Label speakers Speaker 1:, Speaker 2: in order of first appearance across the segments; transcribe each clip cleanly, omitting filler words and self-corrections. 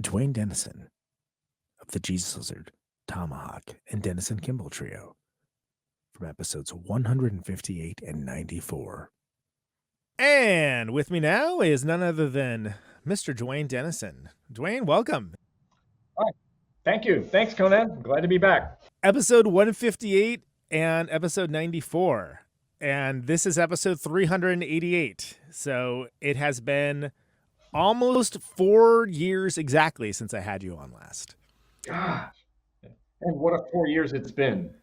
Speaker 1: Duane Denison of the Jesus Lizard, Tomahawk, and Denison Kimball Trio from episodes 158 and 94. And with me now is none other than Mr. Duane Denison. Duane, welcome.
Speaker 2: Hi. Thank you. Thanks, Conan. Glad to be back.
Speaker 1: Episode 158 and episode 94. And this is episode 388. So it has been almost 4 years exactly since I had you on last.
Speaker 2: Gosh. And what a 4 years it's been.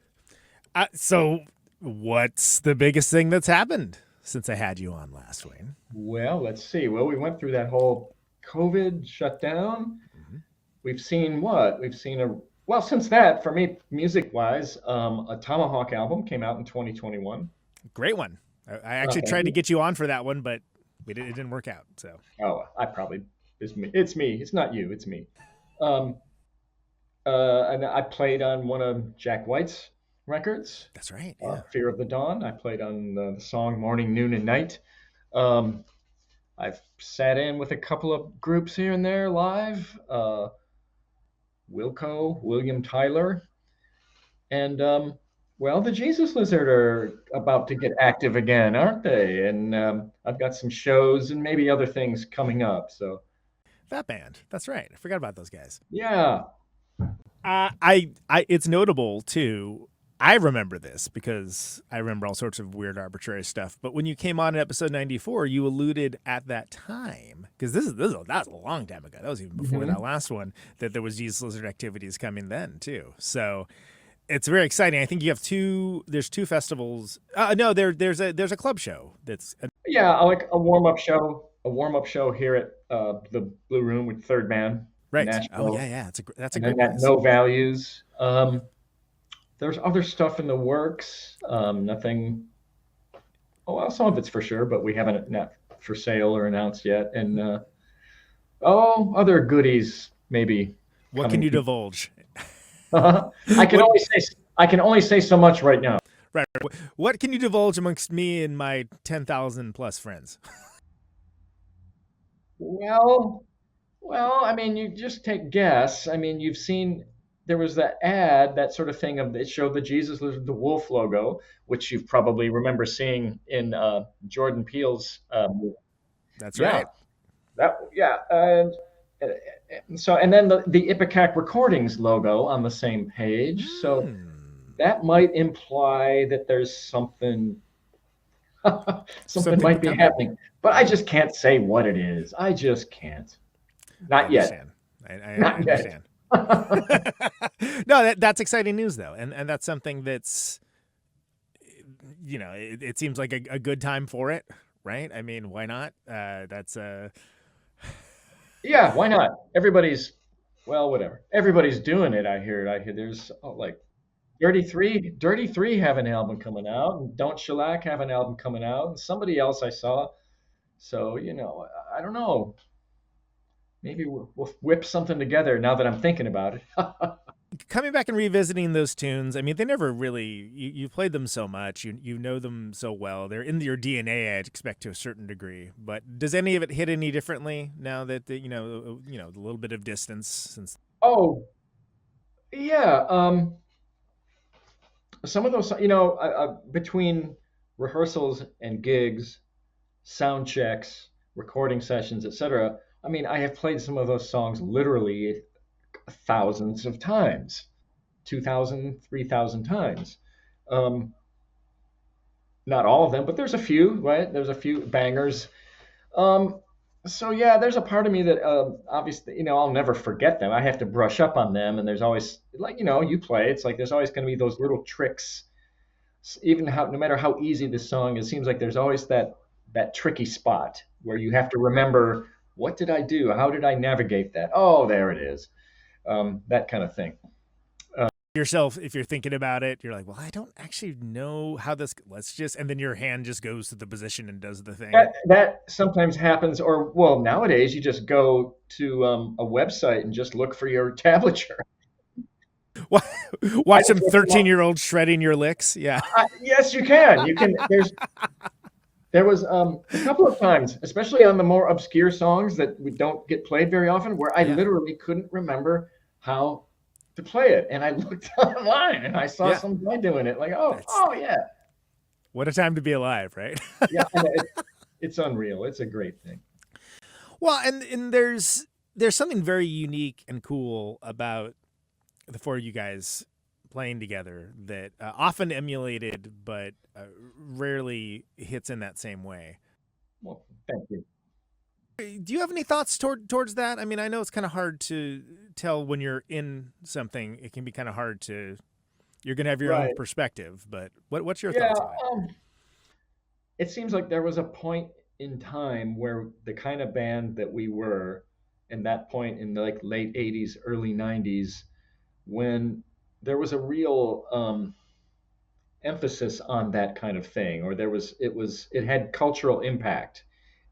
Speaker 1: So what's the biggest thing that's happened since I had you on last, Wayne?
Speaker 2: Well, let's see. Well, we went through that whole COVID shutdown. Mm-hmm. We've seen what? We've seen since that, for me, music-wise, a Tomahawk album came out in 2021.
Speaker 1: Great one. I actually tried to get you on for that one, but it didn't work out. So.
Speaker 2: Oh, it's me. It's me. It's not you. It's me. And I played on one of Jack White's records.
Speaker 1: That's right. Yeah.
Speaker 2: Fear of the Dawn. I played on the song Morning, Noon, and Night. I've sat in with a couple of groups here and there live. William Tyler. And, the Jesus Lizard are about to get active again, aren't they? And I've got some shows and maybe other things coming up. So
Speaker 1: that band. That's right. I forgot about those guys.
Speaker 2: Yeah.
Speaker 1: It's notable too. I remember this because I remember all sorts of weird arbitrary stuff. But when you came on in episode 94, you alluded at that time, because that was a long time ago. That was even before that last one, that there was Jesus Lizard activities coming then too. So it's very exciting. I think you have there's two festivals. No, there's a club show that's
Speaker 2: like a warm-up show. A warm-up show here at the Blue Room with Third Man.
Speaker 1: Right.
Speaker 2: Nashville.
Speaker 1: Oh yeah. That's a
Speaker 2: great
Speaker 1: place.
Speaker 2: No Values. There's other stuff in the works. Nothing. Some of it's for sure, but we haven't not for sale or announced yet. And other goodies maybe.
Speaker 1: What can you divulge?
Speaker 2: I can only say so much right now.
Speaker 1: Right. What can you divulge amongst me and my 10,000 plus friends?
Speaker 2: Well, I mean, you just take guess. I mean, you've seen there was that ad, that sort of thing it showed the Jesus Lizard, the wolf logo, which you probably remember seeing in Jordan Peele's movie.
Speaker 1: That's right.
Speaker 2: And then the Ipecac Recordings logo on the same page. So that might imply that there's something might be happening. But I just can't say what it is. I just can't. Not yet.
Speaker 1: I understand. No, that's exciting news though, and that's something that's, it seems like a good time for it, right? I mean, why not?
Speaker 2: Yeah, why not? Whatever. Everybody's doing it. I hear there's like Dirty Three have an album coming out, and Don't Shellac have an album coming out, and somebody else I saw. So I don't know. Maybe we'll whip something together now that I'm thinking about it.
Speaker 1: Coming back and revisiting those tunes, I mean, they never really, you played them so much, you know them so well. They're in your DNA, I'd expect, to a certain degree. But does any of it hit any differently now that, a little bit of distance since?
Speaker 2: Oh, yeah. Some of those, between rehearsals and gigs, sound checks, recording sessions, etc. I mean, I have played some of those songs literally thousands of times, 2,000, 3,000 times. Not all of them, but there's a few, right? There's a few bangers. So yeah, there's a part of me that obviously, I'll never forget them. I have to brush up on them, and there's always, you play. It's like there's always going to be those little tricks. Even no matter how easy the song is, it seems like there's always that tricky spot where you have to remember, what did I do? How did I navigate that? Oh, there it is. That kind of thing.
Speaker 1: Yourself, if you're thinking about it, you're like, well, I don't actually know how this, and then your hand just goes to the position and does the thing.
Speaker 2: That sometimes happens, or, nowadays you just go to a website and just look for your tablature.
Speaker 1: Watch some 13-year-old shredding your licks. Yeah.
Speaker 2: Yes, you can. There was a couple of times, especially on the more obscure songs that we don't get played very often, where I
Speaker 1: Yeah.
Speaker 2: literally couldn't remember how to play it, and I looked online and I saw
Speaker 1: Yeah.
Speaker 2: some guy doing it. Like, oh,
Speaker 1: That's
Speaker 2: oh yeah,
Speaker 1: what a time to be alive, right?
Speaker 2: yeah. And it's unreal. It's a great thing.
Speaker 1: Well, and there's something very unique and cool about the four of you guys playing together that often emulated, but rarely hits in that same way.
Speaker 2: Well, thank you.
Speaker 1: Do you have any thoughts towards that? I mean, I know it's kind of hard to tell when you're in something. It can be kind of hard to. You're gonna have your own
Speaker 2: Right.
Speaker 1: perspective, but what's your
Speaker 2: Yeah.
Speaker 1: thoughts on it?
Speaker 2: It seems like there was a point in time where the kind of band that we were, and that point in the like late '80s, early '90s, when there was a real emphasis on that kind of thing, or it had cultural impact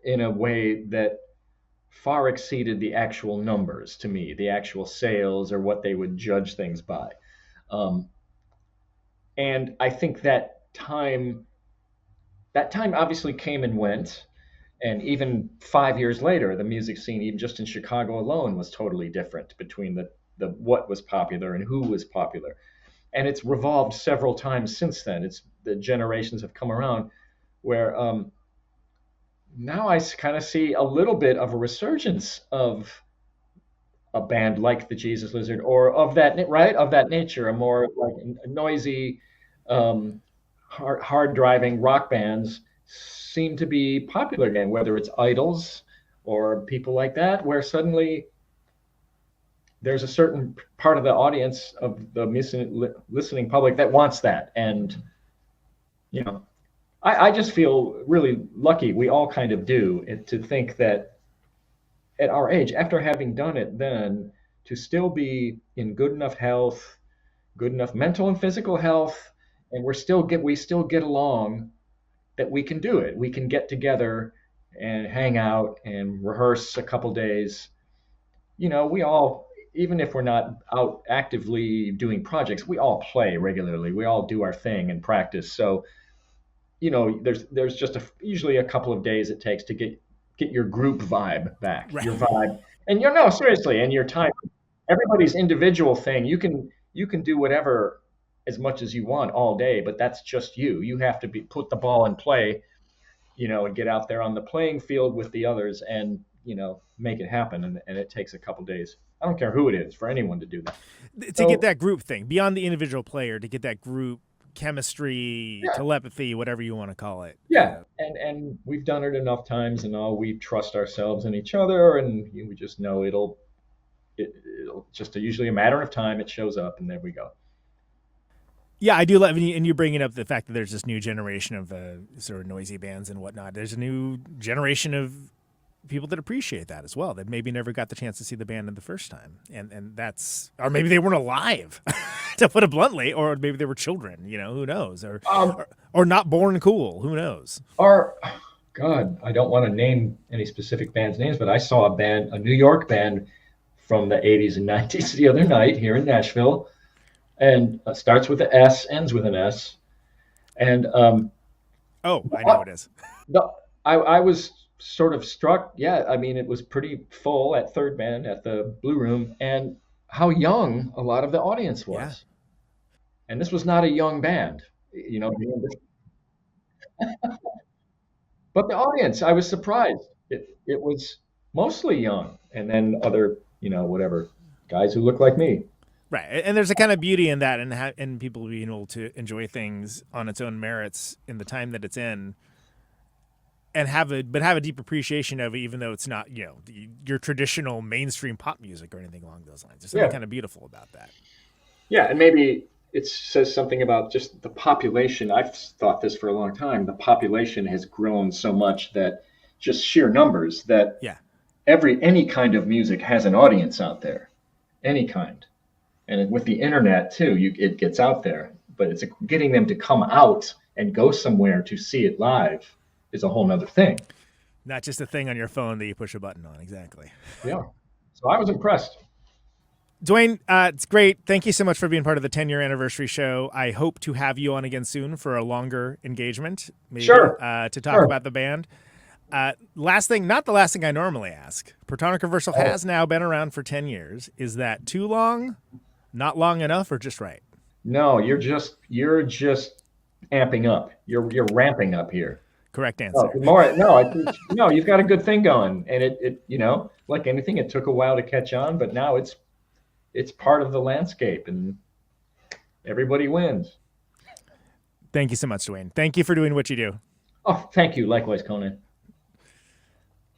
Speaker 2: in a way that far exceeded the actual numbers to me, the actual sales or what they would judge things by. Um, and I think that time obviously came and went. And even 5 years later, the music scene, even just in Chicago alone, was totally different between the what was popular and who was popular. And it's revolved several times since then. It's the generations have come around where now I kind of see a little bit of a resurgence of a band like the Jesus Lizard, or of that right of that nature, a more like noisy, um, hard driving rock bands seem to be popular again. Whether it's idols or people like that, where suddenly there's a certain part of the audience of the listening public that wants that, and you know, I just feel really lucky. We all kind of do to think that at our age, after having done it, then to still be in good enough health, good enough mental and physical health, and we still get along, that we can do it. We can get together and hang out and rehearse a couple days. We all, even if we're not out actively doing projects, we all play regularly. We all do our thing and practice. So, there's just usually a couple of days it takes to get your group vibe back,
Speaker 1: Right.
Speaker 2: your vibe, and no, seriously, and your time. Everybody's individual thing. You can do whatever as much as you want all day, but that's just you. You have to be put the ball in play, and get out there on the playing field with the others and make it happen. And it takes a couple days. I don't care who it is, for anyone to do that.
Speaker 1: To get
Speaker 2: So
Speaker 1: that group thing beyond the individual player, to get that group chemistry,
Speaker 2: yeah,
Speaker 1: telepathy, whatever you want to call it.
Speaker 2: yeah, and we've done it enough times, and all we trust ourselves and each other, and we just know it'll just usually a matter of time. It shows up, and there we go.
Speaker 1: Yeah, I do love, and you bringing up the fact that there's this new generation of sort of noisy bands and whatnot. There's a new generation of people that appreciate that as well, that maybe never got the chance to see the band in the first time, and that's, or maybe they weren't alive, to put it bluntly, or maybe they were children. Who knows, or
Speaker 2: Um,
Speaker 1: or not born cool. Who knows?
Speaker 2: our God, I don't want to name any specific bands' names, but I saw a New York band from the '80s and '90s the other night here in Nashville, and starts with an S, ends with an S, and
Speaker 1: Oh, I know it is.
Speaker 2: the I was sort of struck. Yeah, I mean, it was pretty full at Third Band at the Blue Room, and how young a lot of the audience
Speaker 1: Yeah,
Speaker 2: was. And this was not a young band, but the audience, I was surprised. It was mostly young, and then other, whatever, guys who look like me.
Speaker 1: right. And there's a kind of beauty in that, and and people being able to enjoy things on its own merits in the time that it's in, and have a deep appreciation of it, even though it's not your traditional mainstream pop music or anything along those lines. There's something
Speaker 2: Yeah,
Speaker 1: kind of beautiful about that.
Speaker 2: yeah, and maybe it says something about just the population. I've thought this for a long time. The population has grown so much that just sheer numbers that
Speaker 1: Yeah,
Speaker 2: any kind of music has an audience out there, any kind. And with the internet too, it gets out there. But it's getting them to come out and go somewhere to see it live is a whole nother thing.
Speaker 1: not just a thing on your phone that you push a button on. Exactly.
Speaker 2: Yeah. So I was impressed.
Speaker 1: Duane, it's great. Thank you so much for being part of the 10-year anniversary show. I hope to have you on again soon for a longer engagement, maybe,
Speaker 2: Sure,
Speaker 1: to talk
Speaker 2: sure.
Speaker 1: about the band. Last thing, not the last thing I normally ask. Protonic Reversal
Speaker 2: Oh,
Speaker 1: has now been around for 10 years. Is that too long, not long enough, or just right?
Speaker 2: no, you're just amping up. You're ramping up here.
Speaker 1: Correct
Speaker 2: Oh,
Speaker 1: answer.
Speaker 2: the more no, no, you've got a good thing going, and like anything, it took a while to catch on, but now it's part of the landscape, and everybody wins.
Speaker 1: Thank you so much, Duane. Thank you for doing what you do.
Speaker 2: Oh, thank you. Likewise, Conan.